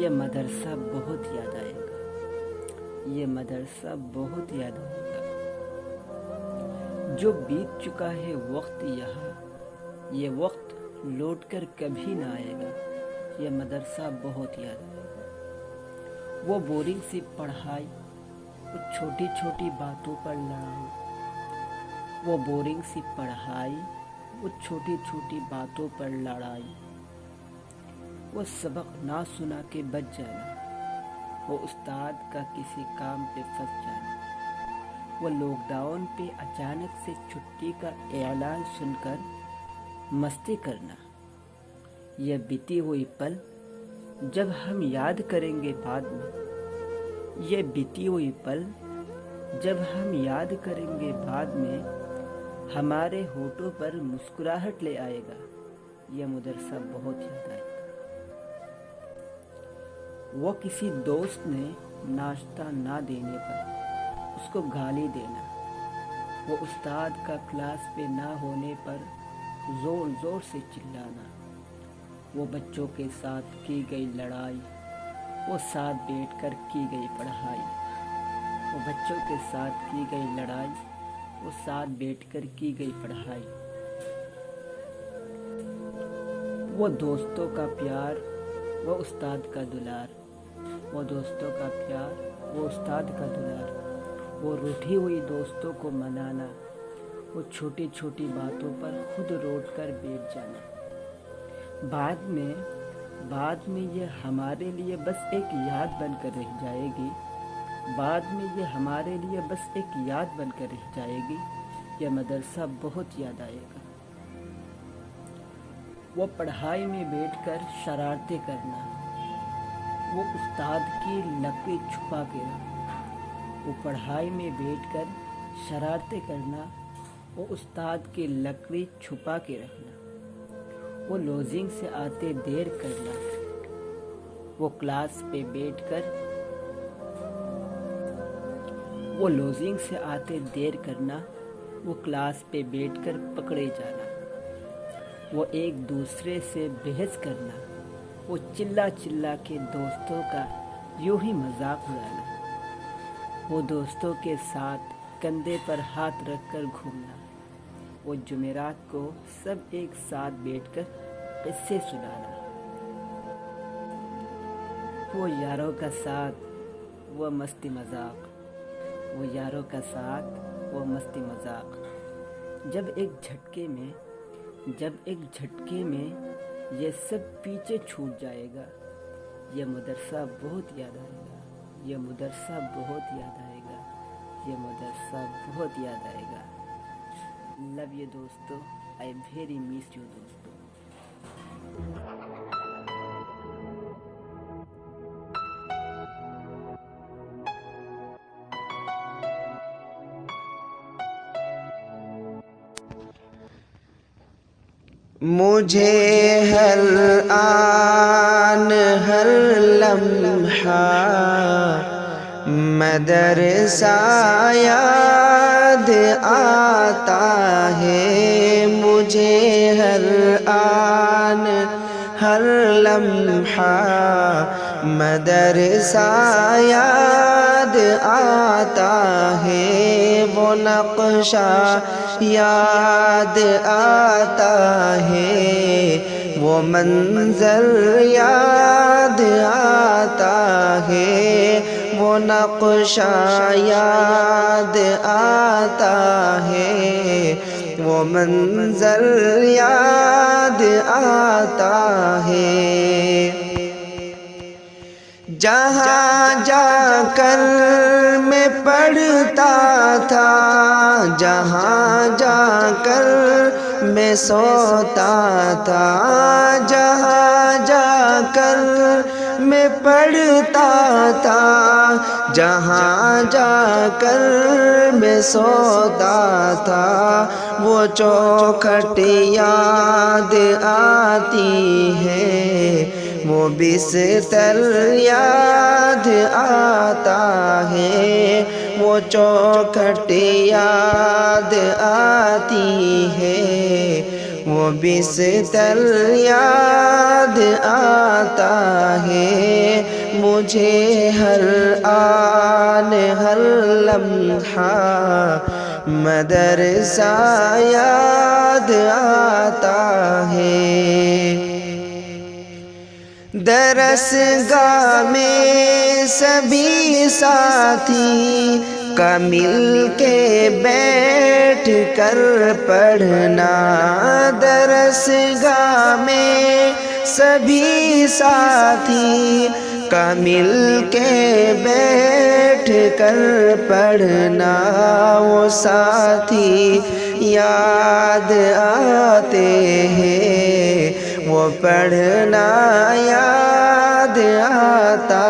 یہ مدرسہ بہت یاد آئے گا، یہ مدرسہ بہت یاد آئے گا۔ جو بیت چکا ہے وقت یہاں، یہ وقت لوٹ کر کبھی نہ آئے گا، یہ مدرسہ بہت یاد آئے گا۔ وہ بورنگ سی پڑھائی، وہ چھوٹی چھوٹی باتوں پر لڑائی، وہ بورنگ سی پڑھائی، وہ چھوٹی چھوٹی باتوں پر لڑائی، وہ سبق نہ سنا کے بچ جانا، وہ استاد کا کسی کام پہ پھنس جانا، وہ لاک ڈاؤن پہ اچانک سے چھٹی کا اعلان سن کر مستی کرنا۔ یہ بیتی ہوئی پل جب ہم یاد کریں گے بعد میں، یہ بیتی ہوئی پل جب ہم یاد کریں گے بعد میں، ہمارے ہونٹوں پر مسکراہٹ لے آئے گا، یہ مدرسہ بہت یاد آئے گا۔ وہ کسی دوست نے ناشتہ نہ دینے پر اس کو گالی دینا، وہ استاد کا کلاس پہ نہ ہونے پر زور زور سے چلانا، وہ بچوں کے ساتھ کی گئی لڑائی، وہ ساتھ بیٹھ کر کی گئی پڑھائی، وہ بچوں کے ساتھ کی گئی لڑائی، وہ ساتھ بیٹھ کر کی گئی پڑھائی، وہ دوستوں کا پیار، وہ استاد کا دلار، وہ دوستوں کا پیار، وہ استاد کا دلار، وہ روٹھی ہوئی دوستوں کو منانا، وہ چھوٹی چھوٹی باتوں پر خود روٹ کر بیٹھ جانا۔ بعد میں یہ ہمارے لیے بس ایک یاد بن کر رہ جائے گی، بعد میں یہ ہمارے لیے بس ایک یاد بن کر رہ جائے گی، یہ مدرسہ بہت یاد آئے گا۔ وہ پڑھائی میں بیٹھ کر شرارتیں کرنا، وہ استاد کی لکڑی چھپا کے رکھنا، وہ پڑھائی میں بیٹھ کر شرارتیں کرنا، وہ استاد کی لکڑی چھپا کے رکھنا، وہ لوزنگ سے آتے دیر کرنا، وہ کلاس پہ بیٹھ کر وہ لوزنگ سے آتے دیر کرنا، وہ کلاس پہ بیٹھ کر پکڑے جانا، وہ ایک دوسرے سے بحث کرنا، وہ چلا چلا کے دوستوں کا یوں ہی مذاق اڑانا، وہ دوستوں کے ساتھ کندھے پر ہاتھ رکھ کر گھومنا، وہ جمعرات کو سب ایک ساتھ بیٹھ کر قصے سنانا، وہ یاروں کا ساتھ، وہ مستی مذاق، وہ یاروں کا ساتھ، وہ مستی مذاق۔ جب ایک جھٹکے میں یہ سب پیچھے چھوٹ جائے گا، یہ مدرسہ بہت یاد آئے گا، یہ مدرسہ بہت یاد آئے گا، یہ مدرسہ بہت یاد آئے گا۔ لو یو دوستو، آئی ویری مس یو دوستو۔ مجھے ہر آن ہر لمحہ مدرسہ یاد آتا ہے، مجھے ہر آن ہر لمحہ مدرسہ یاد آتا ہے، وہ نقشہ یاد آتا ہے، وہ منظر یاد آتا ہے، وہ نقشہ یاد آتا ہے، وہ منظر یاد آتا ہے۔ جہاں جا کر میں پڑھتا تھا، جہاں جا کر میں سوتا تھا، جہاں جا کر میں پڑھتا تھا، جہاں جا کر میں سوتا تھا، وہ چوکھٹ یاد آتی ہے، وہ بستر یاد آتا ہے، وہ چوکھٹ یاد آتی ہے، وہ بستر یاد آتا ہے مجھے ہر آن ہر لمحہ مدرسہ یاد آتا ہے درسگاہ میں سبھی ساتھی کا مل کے بیٹھ کر پڑھنا درسگاہ میں سبھی ساتھی کا مل کے بیٹھ کر پڑھنا وہ ساتھی یاد آتے ہیں وہ پڑھنا یاد آتا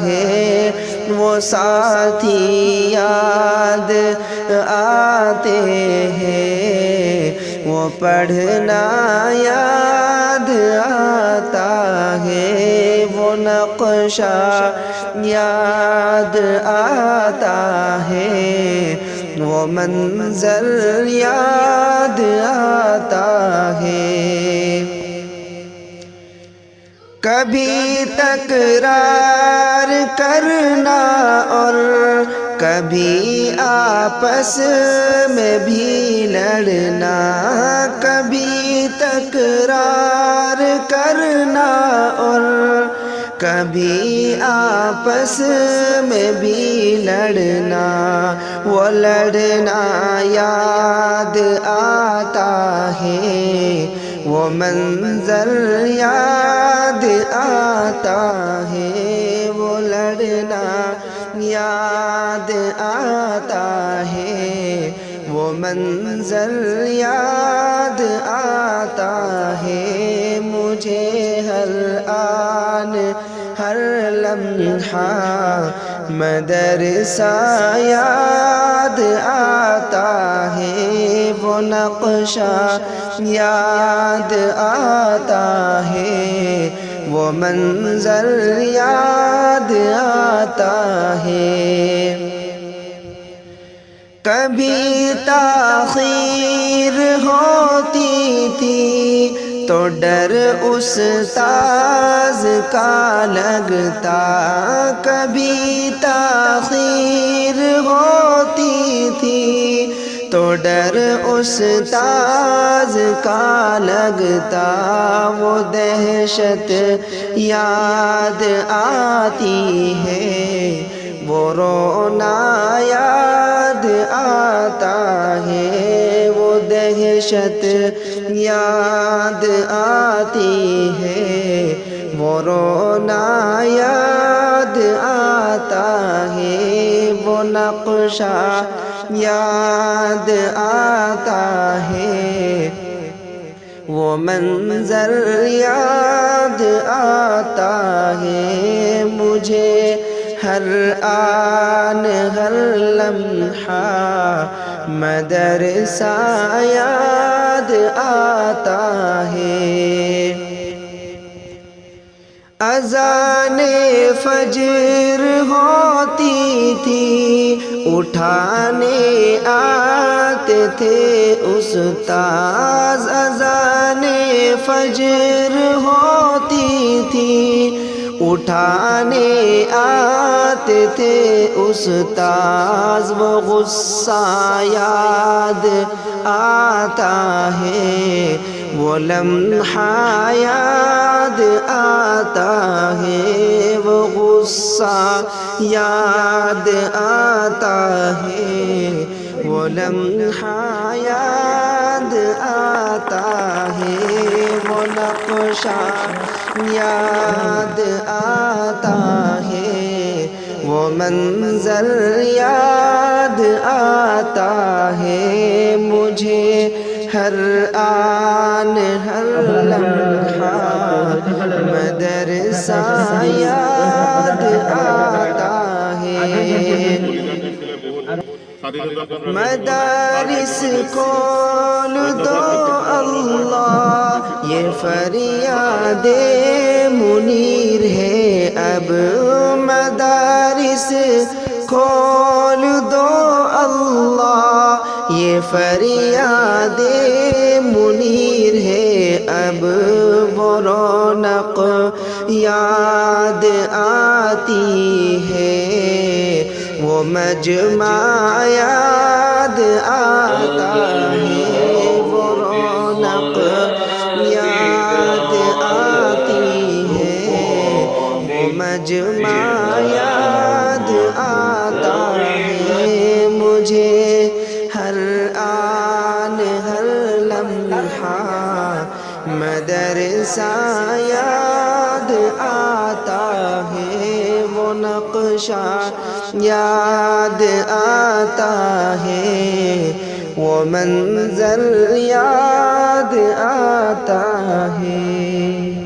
ہے وہ ساتھی یاد آتے ہیں وہ پڑھنا یاد آتا ہے وہ نقشہ یاد آتا ہے وہ منظر یاد آتا ہے کبھی تکرار کرنا اور کبھی آپس میں بھی لڑنا کبھی تکرار کرنا اور کبھی آپس میں بھی لڑنا وہ لڑنا یاد آتا ہے وہ منظر یاد آتا ہے وہ لڑنا یاد آتا ہے وہ منظر یاد آتا ہے مجھے ہر آن ہر لمحہ مدرسہ یاد آتا ہے وہ نقشہ یاد آتا ہے وہ منظر یاد آتا ہے کبھی تاخیر ہوتی تھی تو ڈر استاذ کا لگتا کبھی تاخیر ہوتی تھی تو ڈر استاذ کا لگتا وہ دہشت یاد آتی ہے وہ رونا یاد آتا ہے وہ دہشت یاد آتی ہے وہ رونا یاد آتا ہے وہ نقشہ یاد آتا ہے وہ منظر یاد آتا ہے مجھے ہر آن ہر لمحہ مدرسہ یاد آتا ہے اذان فجر ہوتی تھی اٹھانے آتے تھے استاذ اذان فجر ہوتی تھی اٹھانے آتے تھے استاذ وہ غصہ یاد آتا ہے وہ لمحہ یاد آتا ہے وہ غصہ یاد آتا ہے وہ لمحہ یاد آتا ہے وہ نقشہ یاد آتا ہے وہ منظر یاد آتا ہے مجھے ہر آن ہر لمحہ مدرسہ یاد آتا ہے مدارس کھول دو اللہ یہ فریاد منیر ہے اب مدارس کھول دو اللہ یہ فریاد منیر ہے اب وہ رونق یاد آتی ہے، وہ مجمع یاد آتا ہے، وہ رونق یاد آتی ہے، وہ مجمع یاد آتا ہے، مجھے ہر آن ہر لمحہ مدرسہ یاد آتا ہے، وہ نقشہ یاد آتا ہے، وہ منظر یاد آتا ہے۔